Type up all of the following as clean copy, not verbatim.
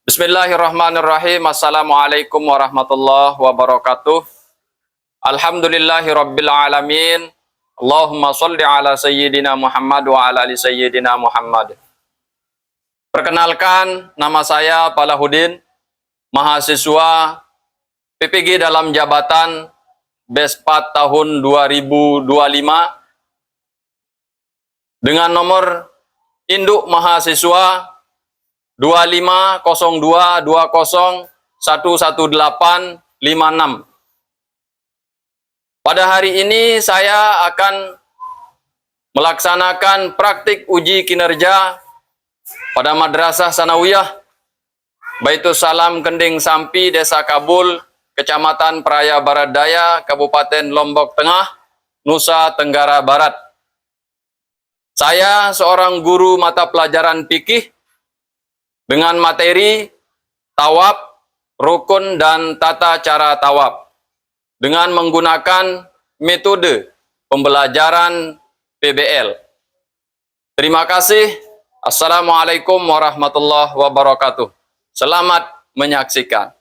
Bismillahirrahmanirrahim. Assalamualaikum warahmatullahi wabarakatuh. Alhamdulillahirabbil alamin. Allahumma sholli ala sayyidina Muhammad wa ala ali sayyidina Muhammad. Perkenalkan, nama saya Palahudin, mahasiswa PPG dalam jabatan BESPAT tahun 2025 dengan nomor induk mahasiswa 250220111856. Pada hari ini saya akan melaksanakan praktik uji kinerja pada Madrasah Sanawiyah Baitus Salam Kending Sampi, Desa Kabul, Kecamatan Praia Barat Daya, Kabupaten Lombok Tengah, Nusa Tenggara Barat. Saya seorang guru mata pelajaran fikih dengan materi tawaf, rukun, dan tata cara tawaf dengan menggunakan metode pembelajaran PBL. Terima kasih. Assalamualaikum warahmatullahi wabarakatuh. Selamat menyaksikan.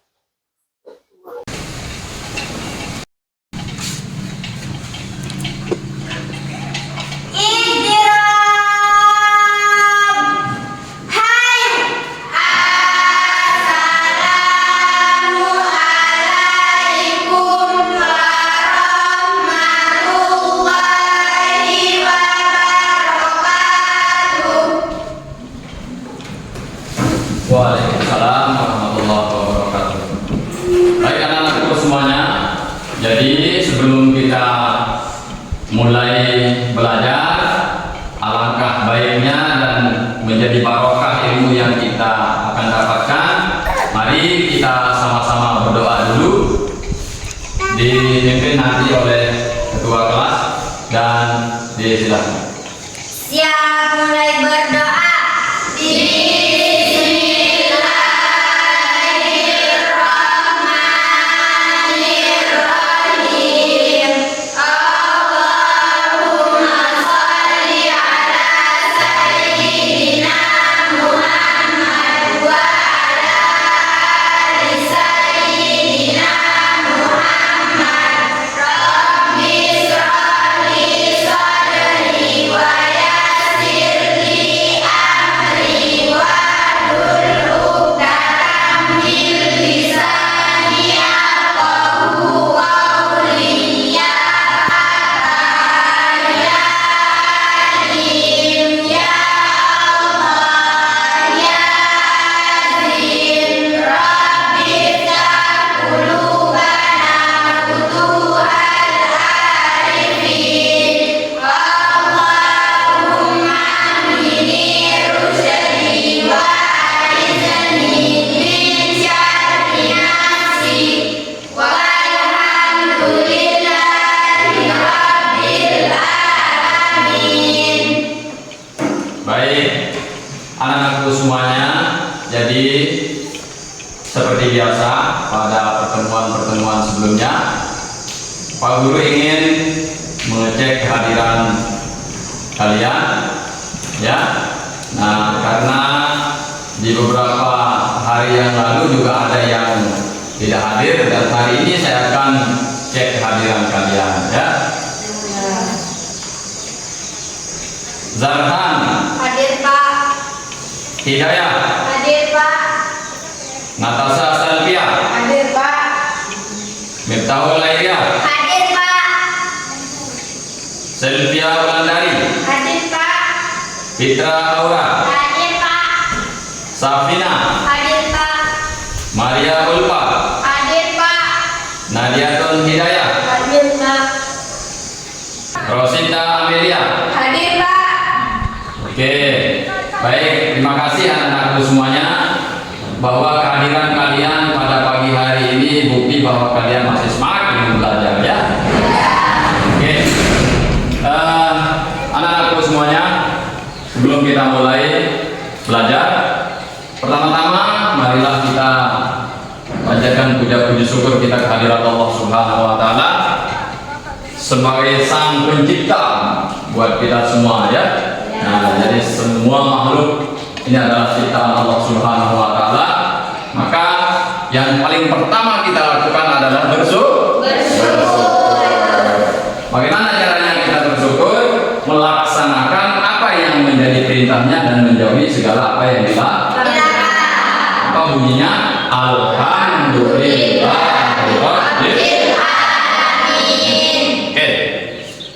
Waalaikumsalam warahmatullahi wabarakatuh. Baik anak-anakku semuanya, jadi sebelum kita mulai belajar, alangkah baiknya dan menjadi barokah ilmu yang kita akan dapatkan, mari kita sama-sama berdoa dulu, dipimpin nanti oleh ketua kelas dan disilakan. Siap, mulai berdoa. Baik, anak-anakku semuanya, jadi seperti biasa pada pertemuan-pertemuan sebelumnya, Pak Guru ingin mengecek kehadiran kalian, ya. Nah, karena di beberapa hari yang lalu juga ada yang tidak hadir, dan hari ini saya akan cek kehadiran kalian, ya. Zarhan Hadir, Pak. Hidayah Hadir, Pak. Natasha Salvia Hadir, Pak. Miftahul Lairia Hadir, Pak. Sylvia Wulandari Hadir, Pak. Fitra Aura Hadir, Pak. Safina Hadir, Pak. Maria Ulfa Hadir, Pak. Nadiatun Hidayah Hadir, Pak. Rosinda Amelia. Hadir, Pak. Oke, baik, terima kasih anak-anakku semuanya bahwa kehadiran kalian pada pagi hari ini bukti bahwa kalian masih semangat ingin belajar, ya. Oke, anak-anakku semuanya, sebelum kita mulai belajar, pertama-tama marilah kita panjatkan puja-puji syukur kita kehadirat Allah Subhanahu wa Ta'ala sebagai Sang Pencipta buat kita semua, ya. Nah, jadi semua makhluk ini adalah ciptaan Allah Subhanahu wa Ta'ala yang paling pertama kita lakukan adalah bersyukur. Bagaimana caranya kita bersyukur? Melaksanakan apa yang menjadi perintahnya dan menjauhi segala apa yang dilarang. Apa bunyinya? Alhamdulillahirabbil alamin. Oke.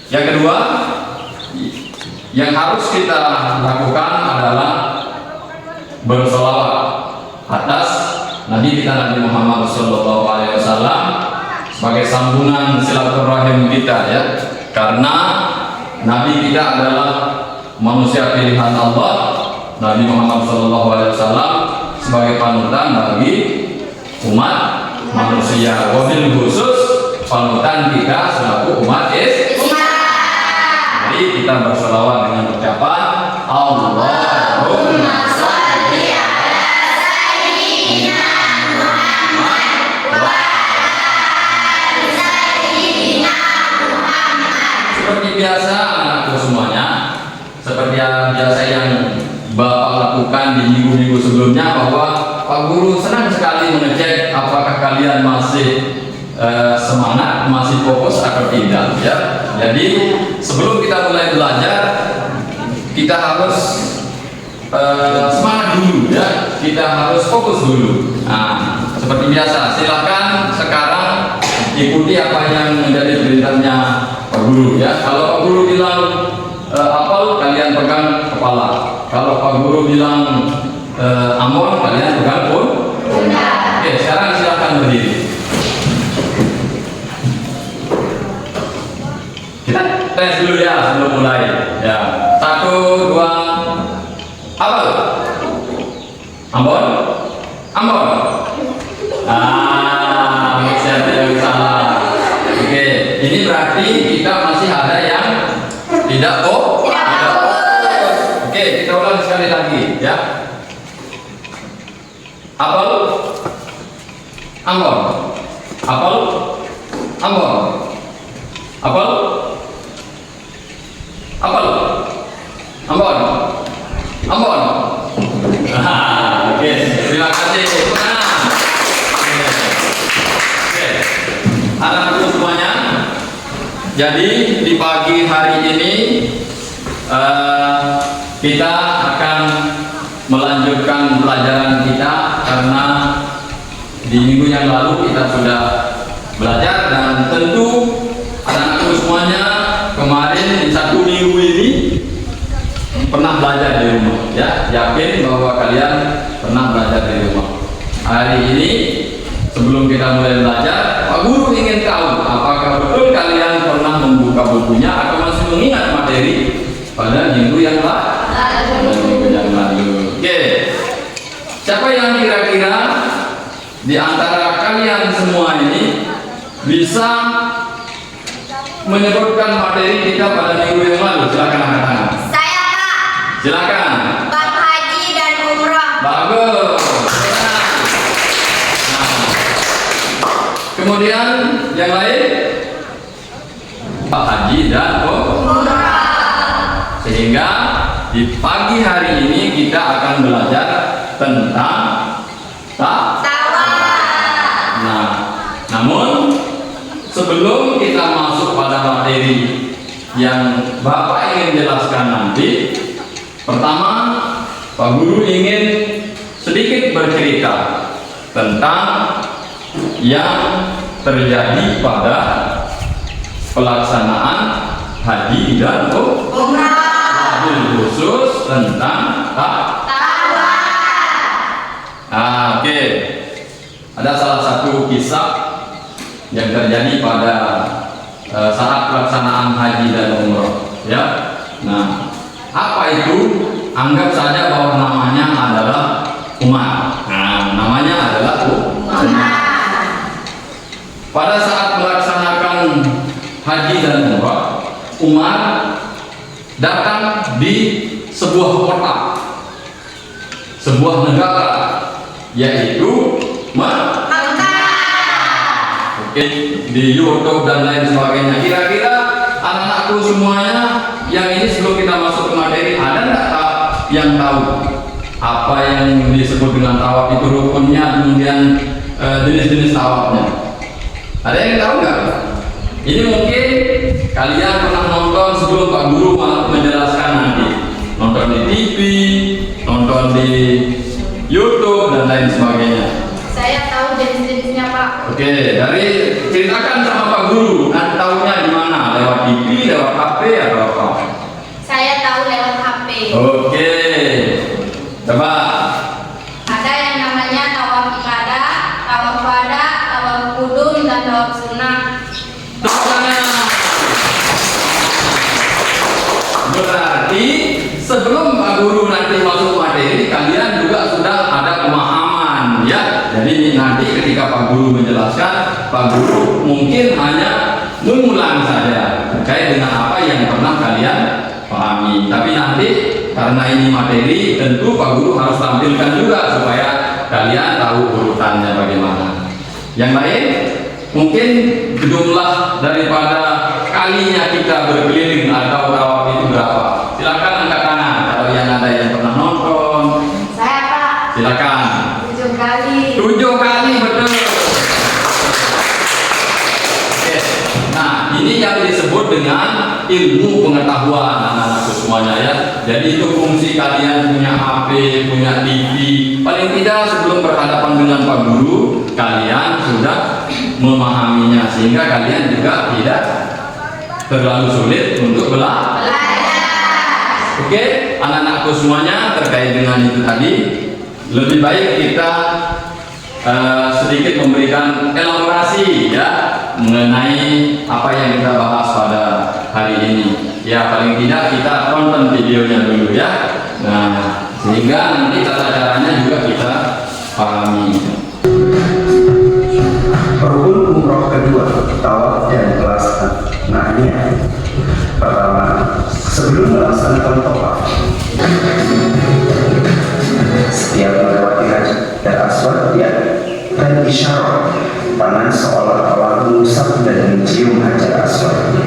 Yang kedua, yang harus kita lakukan adalah bersolawat atas Nabi kita Nabi Muhammad SAW sebagai sambungan silaturahim kita ya, karena Nabi kita adalah manusia pilihan Allah. Nabi Muhammad SAW sebagai panutan bagi umat manusia, wabil khusus panutan kita selaku umat Islam. Jadi kita bersolawat dengan ucapan Allahumma sholli ala sayyidina Muhammad wa ala sayyidina Muhammad. Seperti biasa anakku semuanya, seperti yang biasa yang Bapak lakukan di minggu-minggu sebelumnya, bahwa Pak Guru senang sekali mengecek apakah kalian masih semangat, masih fokus atau tidak ya. Jadi sebelum kita mulai belajar, kita harus semangat dulu ya, kita harus fokus dulu. Nah, seperti biasa, silakan sekarang ikuti apa yang menjadi perintahnya Pak Guru ya. Kalau Pak Guru bilang apal, kalian pegang kepala. Kalau Pak Guru bilang amon, kalian pegang pun. Oke, sekarang silakan berdiri. Kita tes dulu ya sebelum mulai ya. 1, 2, apal, ambon, ambon. Masih ada yang salah. Oke, ini berarti kita masih ada yang tidak fokus. Oke, kita ulang sekali lagi ya. Apal, ambon, apal, ambon, apal, apal, ambon, ambon. Oke, terima kasih. Oke, anak-anakku semuanya. Jadi di pagi hari ini kita akan melanjutkan pelajaran kita, karena di minggu yang lalu kita sudah belajar, dan tentu anak-anakku semuanya kemarin di 1 minggu ini pernah belajar di rumah ya. Yakin bahwa kalian pernah belajar di rumah. Hari ini sebelum kita mulai belajar, Pak Guru ingin tahu apakah betul kalian pernah membuka bukunya atau masih mengingat materi pada minggu yang lalu. Oke. Siapa yang kira-kira di antara kalian semua ini bisa menyebutkan materi kita pada minggu yang lalu? Silakan angkat tangan. Saya, Pak. Silakan. Bab haji dan umrah. Bagus. Nah, kemudian yang lain, bab haji dan umrah. Sehingga di pagi hari ini kita akan belajar tentang tawaf. Nah, namun sebelum kita masuk pada materi yang Bapak ingin jelaskan nanti, pertama Pak Guru ingin sedikit bercerita tentang yang terjadi pada pelaksanaan haji dan umrah, khusus tentang tawaf. Oke. Ada salah satu kisah yang terjadi pada saat pelaksanaan haji dan umrah ya. Nah, apa itu? Anggap saja bahwa namanya adalah Umar. Nah, namanya adalah Umar. Pada saat melaksanakan haji dan umrah, Umar datang di sebuah kota, sebuah negara, yaitu Oke, di YouTube dan lain sebagainya. Kira-kira anak-anakku semuanya yang ini sebelum kita masuk ke materi, ada nggak yang tahu apa yang disebut dengan tawaf itu, rukunnya, kemudian jenis-jenis tawafnya. Ada yang tahu nggak? Ini mungkin kalian pernah nonton sebelum Pak Guru menjelaskan nanti. Nonton di TV, nonton di YouTube dan lain sebagainya. Saya tahu jenis-jenisnya, Pak. Oke, dari ceritakan sama Pak Guru. Nanti tahunya di mana? Lewat TV, lewat HP atau apa? Saya tahu lewat HP. Oke, coba. Ada yang namanya tawaf ibadah, tawaf wada, tawaf kudum, dan tawaf sunnah. Berarti sebelum Pak Guru nanti masuk materi, kalian juga sudah ada pemahaman, ya. Jadi nanti ketika Pak Guru menjelaskan, Pak Guru mungkin hanya mengulang saja terkait dengan apa yang pernah kalian pahami. Tapi nanti karena ini materi, tentu Pak Guru harus tampilkan juga supaya kalian tahu urutannya bagaimana. Yang lain, mungkin jumlah daripada kalinya kita berkeliling atau tawaf itu berapa? Silakan angkat tangan kalau yang ada yang pernah nonton. Saya, Pak. Silakan. 7 kali. 7 kali, betul. Oke. Nah, ini yang disebut dengan ilmu pengetahuan anak-anakku semuanya, ya. Jadi itu fungsi kalian punya HP, punya TV. Paling tidak sebelum berhadapan dengan Pak Guru, kalian sudah memahaminya sehingga kalian juga tidak terlalu sulit untuk belajar. Oke, anak-anakku semuanya, terkait dengan itu tadi, lebih baik kita sedikit memberikan elaborasi, ya, mengenai apa yang kita bahas pada hari ini. Ya, paling tidak kita tonton videonya dulu, ya. Nah, sehingga nanti tata caranya juga kita pahami. Rukun umroh kedua, tawaf dan pelaksananya. Pertama, sebelum melaksanakan tawaf, setiap melewati Hajar Aswad dan isyarat tangan seolah-olah mengusap dan mencium Hajar Aswad.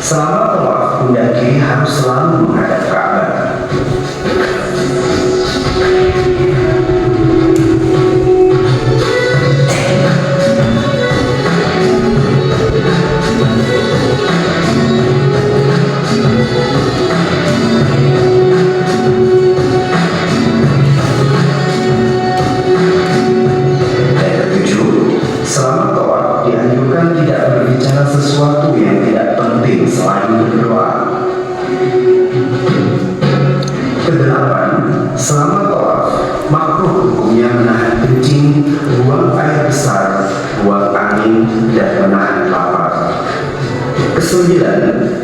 Selama tawaf, pundak kiri harus selalu menghadap Ka'bah. Dan ketujuh, selama tawaf dianjurkan tidak berbicara sesuatu yang tidak penting selain berdoa. Kedelapan, selama tawaf makruh hukumnya menahan kencing, buang air besar, buang angin, dan menahan lapar. Kesembilan,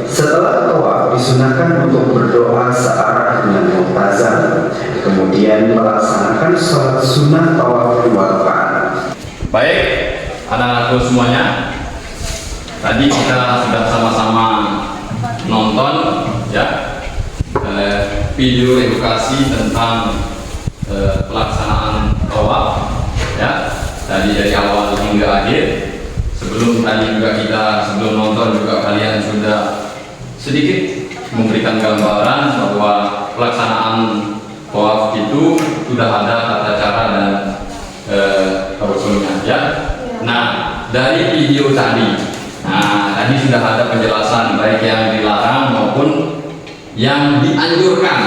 setelah tawaf disunahkan untuk berdoa searah dengan mu'tazam, kemudian melaksanakan sholat sunnah tawaf 2 rakaat. Baik, anak-anakku semuanya, tadi kita sudah sama-sama nonton, ya, video edukasi tentang pelaksanaan tawaf, ya, tadi dari awal hingga akhir. Sebelum tadi juga sebelum nonton juga kalian sudah sedikit memberikan gambaran bahwa pelaksanaan tawaf itu sudah ada tata cara dan rukunnya, ya. Nah, dari video tadi, tadi sudah ada penjelasan baik yang dilarang maupun yang dianjurkan,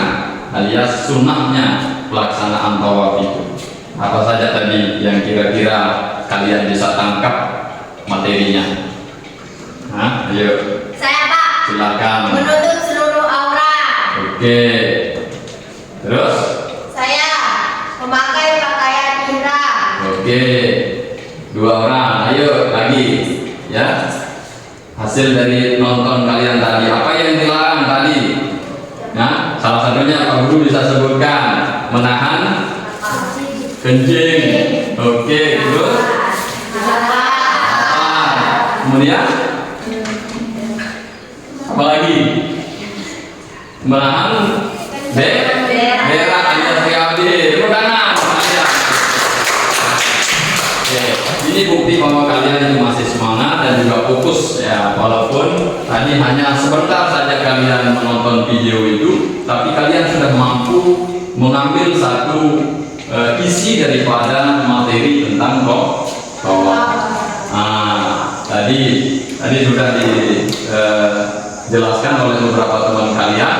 alias sunnahnya pelaksanaan tawaf itu. Apa saja tadi yang kira-kira kalian bisa tangkap materinya? Ayo. Saya, Pak. Silakan. Menutup seluruh aurat. Oke. Terus? Saya memakai pakaian ihram. Oke. 2 orang. Ayo lagi, ya. Hasil dari nonton kalian tadi, apa yang dilarang tadi? Nah, salah satunya Pak Guru bisa sebutkan menahan kencing. Oke, terus kemudian apa lagi? Menahan berak alias BAB. Tepuk tangan. Oke, ini bukti bahwa kalian itu masih semangat dan juga fokus ya, walaupun tadi hanya sebentar saja kalian menonton video itu, tapi kalian sudah mampu mengambil satu isi daripada materi tentang tawaf. Tadi sudah dijelaskan oleh beberapa teman kalian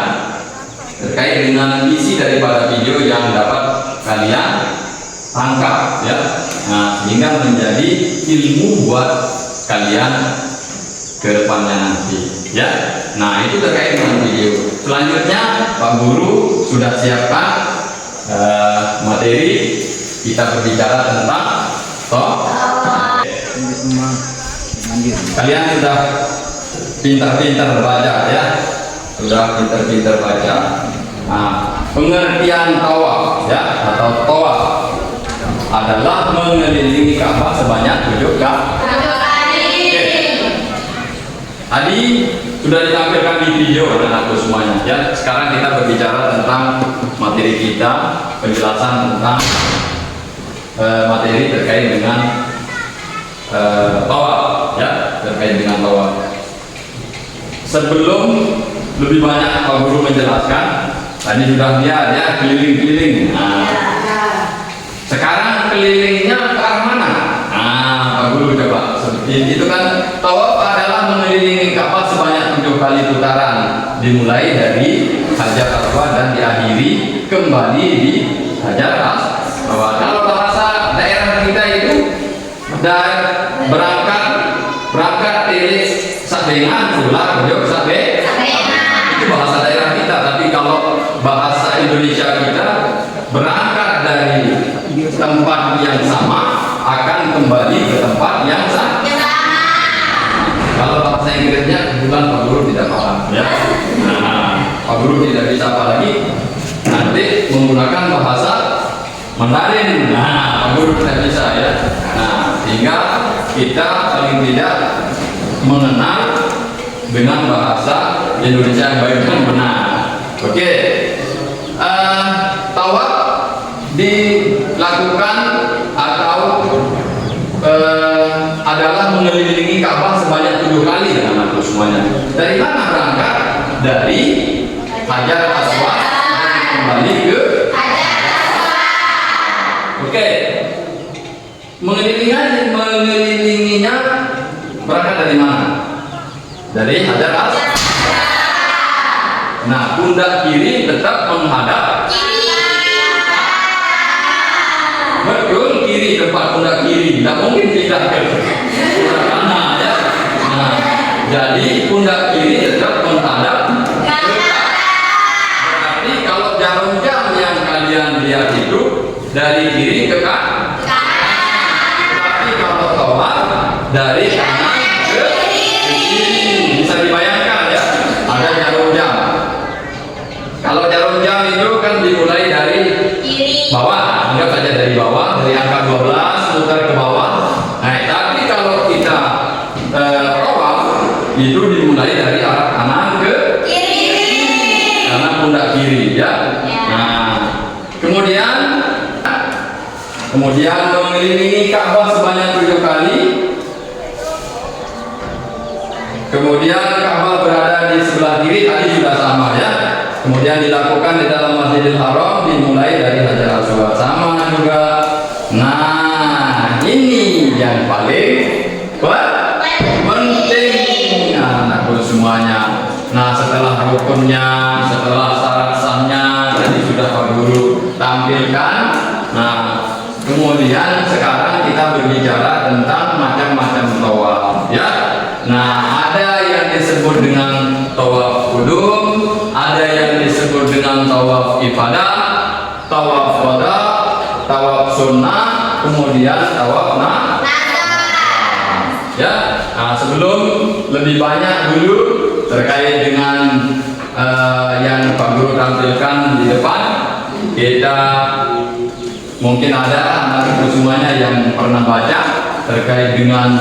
terkait dengan isi daripada video yang dapat kalian tangkap ya. Sehingga menjadi ilmu buat kalian ke depannya nanti ya. Nah, itu terkait dengan video. Selanjutnya Pak Guru sudah siapkan materi, kita berbicara tentang kalian sudah pintar-pintar baca ya, sudah pintar-pintar baca. Pengertian tawaf ya atau tawaf adalah mengelilingi Ka'bah sebanyak 7 kali. Tadi sudah ditampilkan di video anak-anakku semuanya ya. Sekarang kita berbicara tentang materi kita, penjelasan tentang materi terkait dengan tawaf ya, terkait dengan tawaf. Sebelum lebih banyak Pak Guru menjelaskan, tadi sudah lihat ya keliling-keliling. Sekarang kelilingnya ke arah mana? Pak Guru coba seperti itu kan. Tawaf adalah mengelilingi Ka'bah sebanyak 7 kali putaran, dimulai dari Hajar Aswad dan diakhiri kembali di Hajar Aswad. Kalau bahasa daerah kita itu berangkat tiris sabengan pulang jauh sabe. Itu bahasa daerah kita. Tapi kalau bahasa Indonesia kita berangkat dari tempat yang sama akan kembali ke tempat yang sama. Kalau bahasa Inggrisnya kebetulan Pak Guru tidak paham ya. Pak Guru tidak bisa apa lagi nanti menggunakan bahasa Mandarin. Pak Guru tidak bisa ya. Sehingga kita paling tidak mengenal dengan bahasa Indonesia yang baik dan benar. Oke. Tawaf dilakukan atau adalah mengelilingi Ka'bah sebanyak 7 kali anak-anakku semuanya. Dari mana berangkat? Dari Hajar Aswad kembali ke Hajar Aswad. Oke. Mengelilinginya berangkat dari mana? Dari Hajar Aswad. Nah, pundak kiri tetap menghadap betul, kiri tempat pundak kiri, tidak mungkin pindah ke pundak kanan ya. Jadi pundak kiri tetap menghadap ke kanan. Berarti kalau jarum jam yang kalian lihat itu dari kiri ke kanan. Tapi kalau tawaf dari kanan ke kiri, bisa dibayangkan ya, ada jarum jam. Kalau jarum jam itu kan dimulai dari bawah, anggap saja dari bawah, dari angka 12 putar ke bawah. Nah, tapi kalau kita tawaf itu dimulai dari arah kanan ke kiri, karena pundak kiri ya. Nah, kemudian mengelilingi Ka'bah sebanyak 7 kali. Kemudian Ka'bah berada di sebelah kiri, tadi sudah sama ya. Kemudian dilakukan di dalam Masjidil Haram, dimulai dari Hajar Aswad, sama juga. Nah, ini yang paling penting anakku semuanya. Nah, setelah rukunnya, setelah syarat sahnya tadi sudah Pak Guru tampilkan. Nah, kemudian sekarang kita berbicara tentang macam-macam tawaf ya. Nah, ada yang disebut dengan tawaf qudum, ada yang disebut dengan tawaf ifadah, tawaf wada, tawaf sunnah, kemudian tawaf nada. Ya. Nah, sebelum lebih banyak dulu terkait dengan yang Pak Guru tampilkan di depan, kita mungkin ada anak semuanya yang pernah baca terkait dengan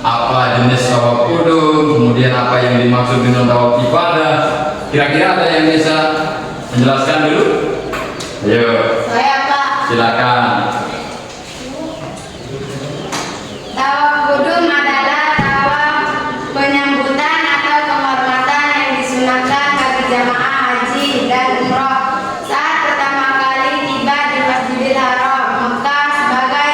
apa jenis tawaf kudum, kemudian apa yang dimaksud dengan tawaf ibadah. Kira-kira ada yang bisa menjelaskan dulu? Ayo. Saya Pak. Silakan. Tawaf kudum adalah tawaf penyambutan atau penghormatan yang disunahkan bagi jamaah haji dan umroh saat pertama kali tiba di Masjidil Haram Mekah sebagai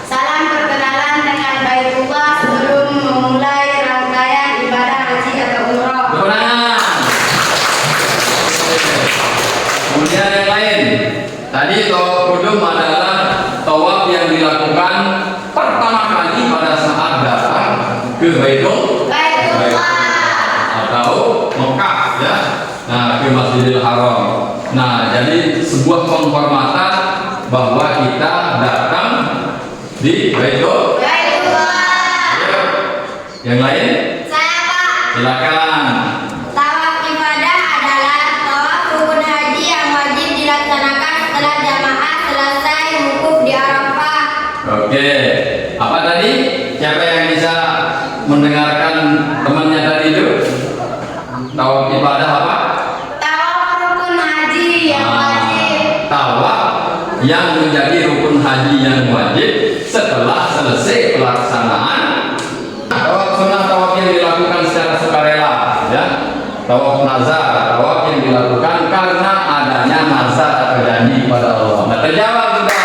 salam perkenalan dengan Baitullah sebelum memulai rangkaian ibadah haji atau umroh. Kemenangan. Kemudian yang lain, tadi tawaf kudum adalah tawaf yang dilakukan pertama kali pada saat datang ke Baitullah atau Mekah, ya. Nah, ke Masjidil Haram. Nah, jadi sebuah penghormatan bahwa kita datang di Baitullah. Yang lain, Saya Pak. silakan. Tawaf ibadah adalah tawaf rukun haji yang wajib dilaksanakan setelah jamaah selesai wukuf di Arafah. Oke, apa tadi? Siapa yang bisa mendengarkan temannya tadi itu? Tawaf ibadah apa? Tawaf rukun haji yang wajib. Tawaf yang menjadi rukun haji yang wajib setelah selesai pelaksanaan. Tawaf sunnah, tawaf yang dilakukan secara sukarela, ya. Tawaf nazar, tawaf yang dilakukan karena adanya nazar atau janji pada Allah. Nah, terjawab sudah.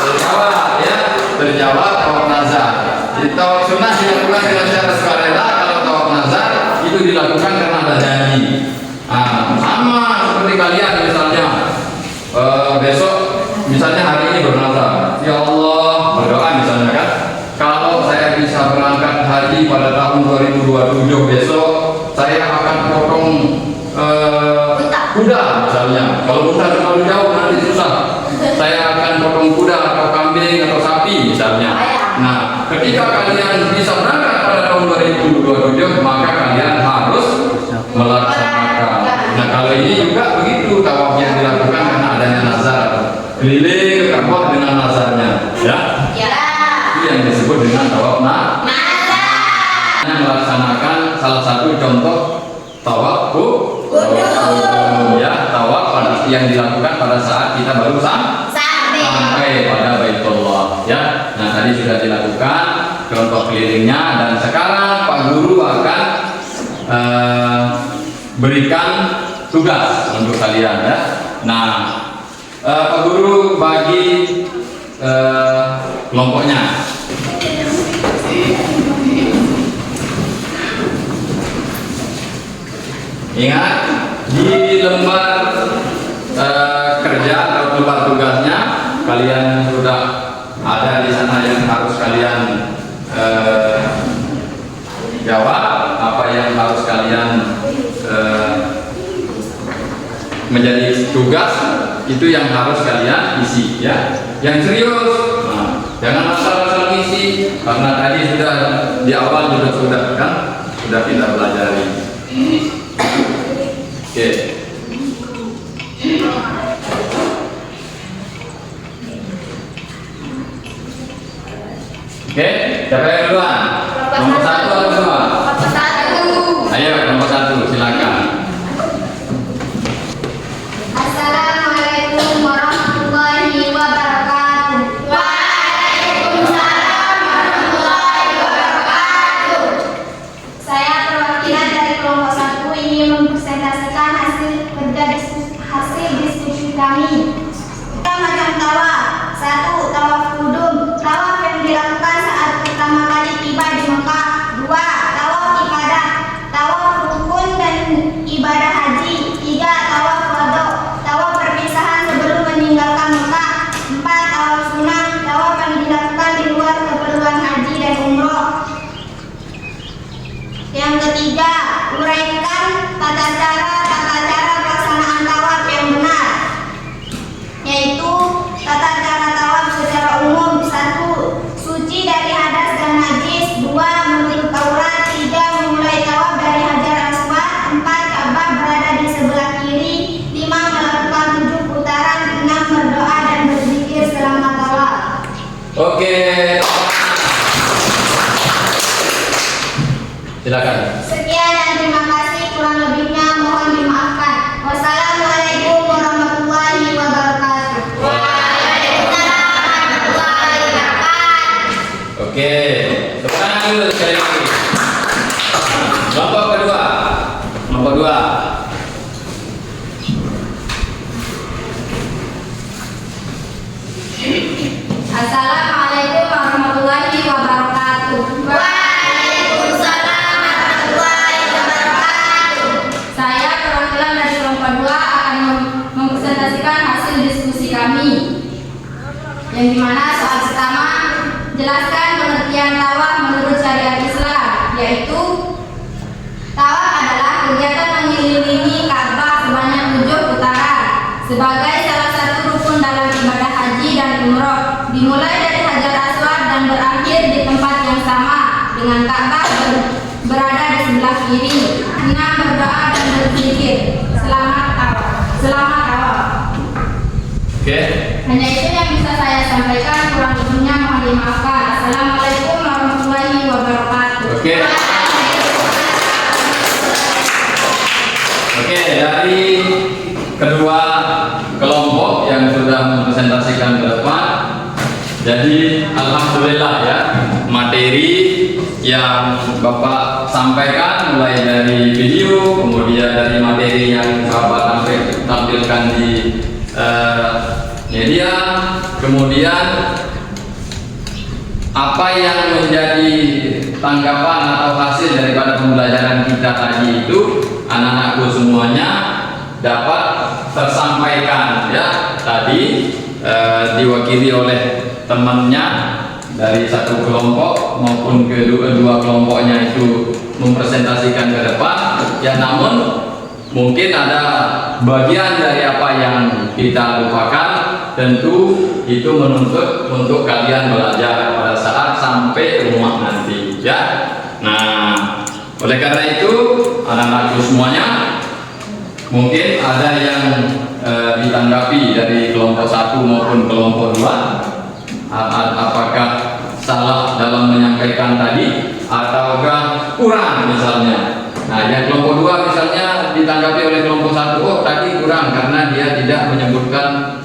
Terjawab, ya, terjawab tawaf nazar. Jadi tawaf sunnah dilakukan dengan secara sukarela. Kalau tawaf nazar itu dilakukan karena ada janji. Nah, sama seperti kalian misalnya besok, misalnya hari ini bernazar, ya Allah, berdoa misalnya kan, kalau saya bisa berangkat haji pada tahun 2027 besok, saya akan potong kuda misalnya. Kalau kuda terlalu jauh nanti susah. Saya akan potong kuda atau kambing atau sapi misalnya. Nah, ketika kalian bisa berangkat pada tahun 2027, maka kalian harus melaksanakan. Nah, kalau ini juga begitu, tawaf yang dilakukan karena adanya nazar, keliling ke Ka'bah dengan nazarnya, ya. Ya. Itu yang disebut dengan tawaf nazar. Melaksanakan salah satu contoh tawaf kudum, ya, tawaf yang dilakukan pada saat kita baru sampai pada Baitullah, ya. Nah, tadi sudah dilakukan contoh kelilingnya, dan sekarang Pak Guru akan berikan tugas untuk kalian, ya. Nah, Pak Guru bagi kelompoknya. Ingat, di lembar kerja atau lembar tugasnya kalian sudah ada di sana yang harus kalian jawab, apa yang harus kalian menjadi tugas itu yang harus kalian isi, ya. Yang serius, nah, jangan asal-asal isi, karena tadi sudah di awal sudah kan sudah kita pelajari. Oke. Oke, siapa yang duluan? Nomor 1 atau 2? Nomor 1. Ayo, nomor 1, silakan. Assalamualaikum warahmatullahi wabarakatuh. Waalaikumsalam warahmatullahi wabarakatuh. Saya perwakilan dari kelompok 1 ingin mempresentasikan hasil diskusi kami. Macam tawaf. 1. Tawaf kudum. Tawaf yang dilakukan saat pertama kali tiba di Mekah. 2. Tawaf ibadah. Tawaf rukun dan Oke. Silakan. Sekian dan terima kasih, kurang lebihnya mohon dimaafkan. Wassalamualaikum warahmatullahi wabarakatuh. Waalaikumsalam warahmatullahi wabarakatuh. Oke, tepuk tangan dulu sekali lagi. Kelompok kedua. Kelompok dua. Assalamualaikum warahmatullahi wabarakatuh. Waalaikumsalam warahmatullahi wabarakatuh. Saya perwakilan dari kelompok 2 akan mempresentasikan hasil diskusi kami. Yang dimana soal pertama, jelaskan pengertian tawaf menurut syariat Islam, yaitu tawaf adalah kegiatan mengelilingi Ka'bah sebanyak 7 putaran sebagai salah satu rukun dalam ibadah haji dan umroh, dimulai dari Hajar Aswad dan berakhir di tempat yang sama dengan Ka'bah berada di sebelah kiri. 6. Berdoa dan berzikir. Selamat tawaf. Selamat tawaf. Oke. Hanya itu yang bisa saya sampaikan, kurang lebihnya mohon dimaafkan. Assalamualaikum warahmatullahi wabarakatuh. Oke. Oke, dari kedua kelompok yang sudah mempresentasikan ke depan, jadi alhamdulillah ya, materi yang Bapak sampaikan mulai dari video, kemudian dari materi yang Bapak tampilkan di media, kemudian apa yang menjadi tanggapan atau hasil daripada pembelajaran kita tadi itu, anak-anakku semuanya dapat tersampaikan ya. Tadi diwakili oleh temannya dari satu kelompok maupun kedua kelompoknya itu mempresentasikan ke depan ya, namun mungkin ada bagian dari apa yang kita lupakan, tentu itu menuntut untuk kalian belajar pada saat sampai rumah nanti ya. Nah, oleh karena itu anak-anakku semuanya, mungkin ada yang ditanggapi dari kelompok 1 maupun kelompok 2, apakah salah dalam menyampaikan tadi ataukah kurang misalnya. Nah, yang kelompok 2 misalnya ditanggapi oleh kelompok 1, oh tadi kurang karena dia tidak menyebutkan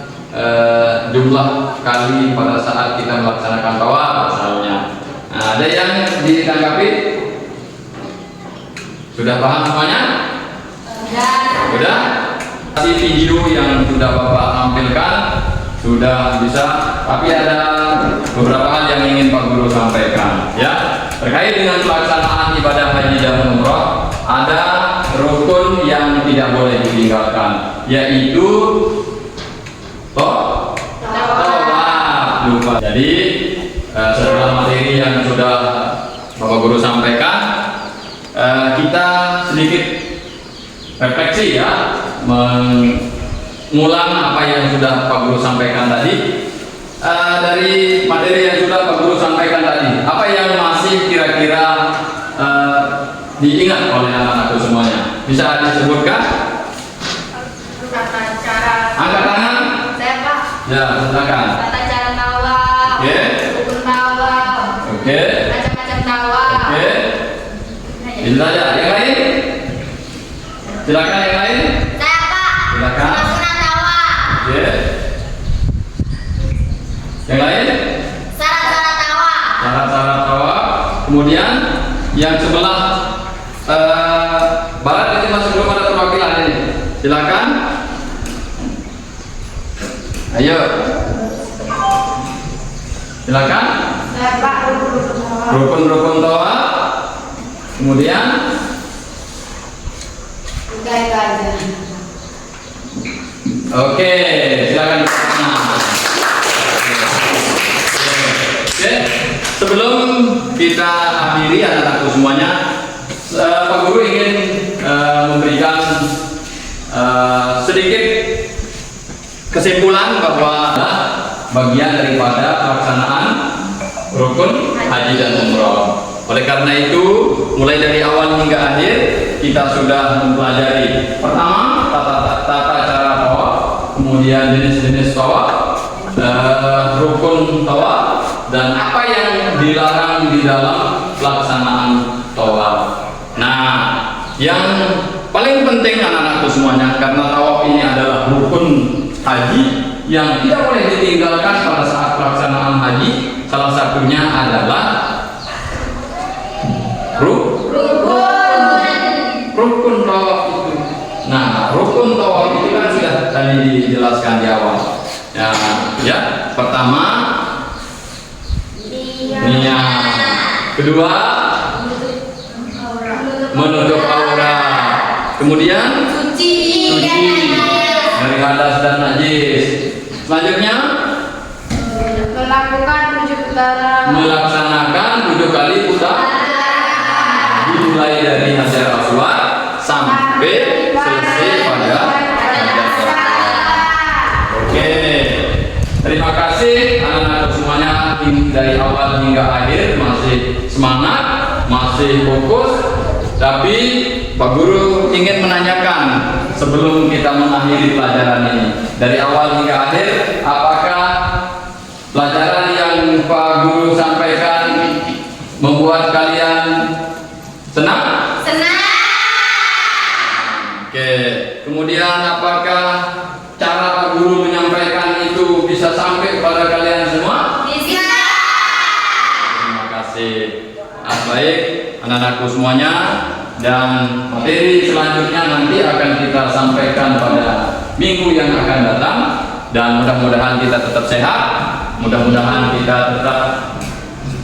jumlah kali pada saat kita melaksanakan tawaf misalnya. Nah, ada yang ditanggapi? Sudah paham semuanya? Sudah? Si video yang sudah Bapak tampilkan sudah bisa, tapi ada beberapa hal yang ingin Pak Guru sampaikan ya. Terkait dengan pelaksanaan ibadah haji dan umroh, ada rukun yang tidak boleh ditinggalkan, yaitu tawaf. Lupa. Jadi setelah materi yang sudah Bapak Guru sampaikan, kita sedikit refleksi ya, mengulang apa yang sudah Pak Guru sampaikan tadi. Dari materi yang sudah Pak Guru sampaikan tadi, apa yang masih kira-kira diingat oleh anak-anakku semuanya? Bisa disebutkan? Tata cara. Angkat tangan. Saya Pak. Ya, silakan. Tata cara tawaf. Oke. Rukun tawaf. Oke. Macam-macam tawaf. Oke. Itu saja. Yang lain? Silakan yang lain. Saya Pak. Silakan. Sunat tawaf. Oke. Yang lain? Syarat-syarat tawaf. Syarat-syarat tawaf. Kemudian yang sebelah barat itu masih belum ada perwakilan ini. Silakan. Ayo. Silakan. Saya Pak. Rukun-rukun tawaf. Kemudian Udah itu aja. oke, silakan. Oke, sebelum kita akhiri anak-anakku semuanya, Pak Guru ingin memberikan sedikit kesimpulan bahwa bagian daripada pelaksanaan rukun haji dan umroh. Oleh karena itu, mulai dari awal hingga akhir kita sudah mempelajari pertama tata cara tawaf, kemudian jenis-jenis tawaf, rukun tawaf, dan apa yang dilarang di dalam pelaksanaan tawaf. Nah, yang paling penting anak-anakku semuanya, karena tawaf ini adalah rukun haji yang tidak boleh ditinggalkan pada saat pelaksanaan haji. Salah satunya adalah rukun tawaf itu. Nah, rukun tawaf itu kan sudah tadi dijelaskan di awal. Ya, pertama niat, kedua menutup aurat, kemudian suci dari hadas dan najis. Selanjutnya melaksanakan 7 kali putar, dimulai dari Hajar Aswad sampai selesai pada Hajar Aswad. Oke, terima kasih anak-anak semuanya, dari awal hingga akhir masih semangat, masih fokus. Tapi Pak Guru ingin menanyakan sebelum kita mengakhiri pelajaran ini, dari awal hingga akhir, apakah pelajaran yang Pak Guru sampaikan membuat kalian senang? Senang. Oke, kemudian apakah cara Pak Guru menyampaikan itu bisa sampai kepada kalian semua? Bisa. Terima kasih. Baik, anak-anakku semuanya, dan materi selanjutnya nanti akan kita sampaikan pada minggu yang akan datang, dan mudah-mudahan kita tetap sehat, mudah-mudahan kita tetap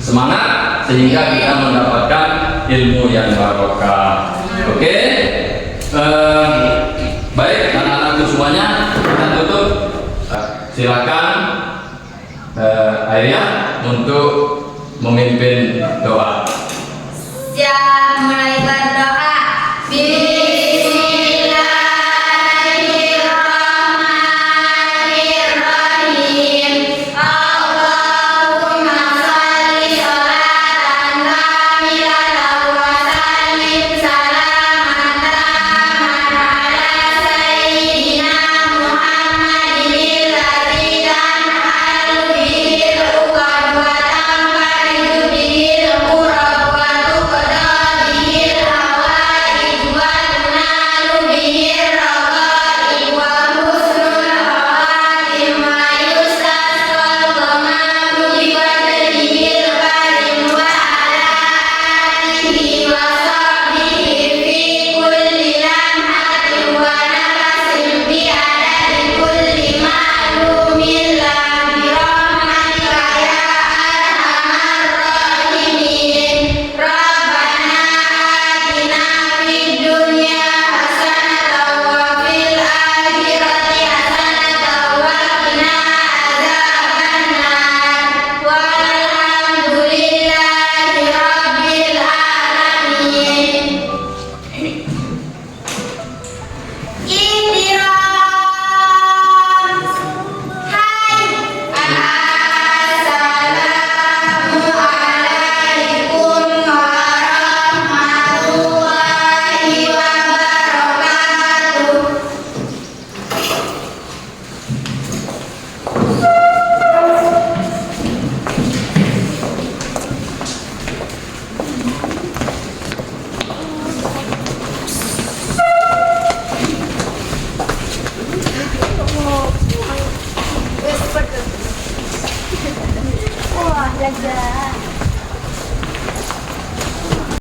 semangat sehingga kita mendapatkan ilmu yang barokah. Oke, baik anak-anakku semuanya, kita tutup. Silakan Airia untuk memimpin doa. Siap, mulai berdoa. Bismillahirrahmanirrahim. Allahumma shalli sholatan kamilatan wa sallim salaman taman ala sayyidina Muhammadin alladzi tanhalu bihil uqad wa tanfaridu bihil qurab wa tuqda bihil hawaij wa tunalu bihil raghaib wa husnul khawatim wa yustasqal ghamamu bi wajhihil karim wa ala alihi wa sahbihi fi kulli lamhatin wa nafasin bi adadi kulli ma'lumin la bi rahmatika ya arhamar rahimin. Rabbana atina fid dunya hasanatan wa fil akhirati hasanatan wa qina adzabannar. Walhamdulillahi rabbil alamin. Ihtiram. Hai. Assalamualaikum warahmatullahi wabarakatuh. Wah, lega.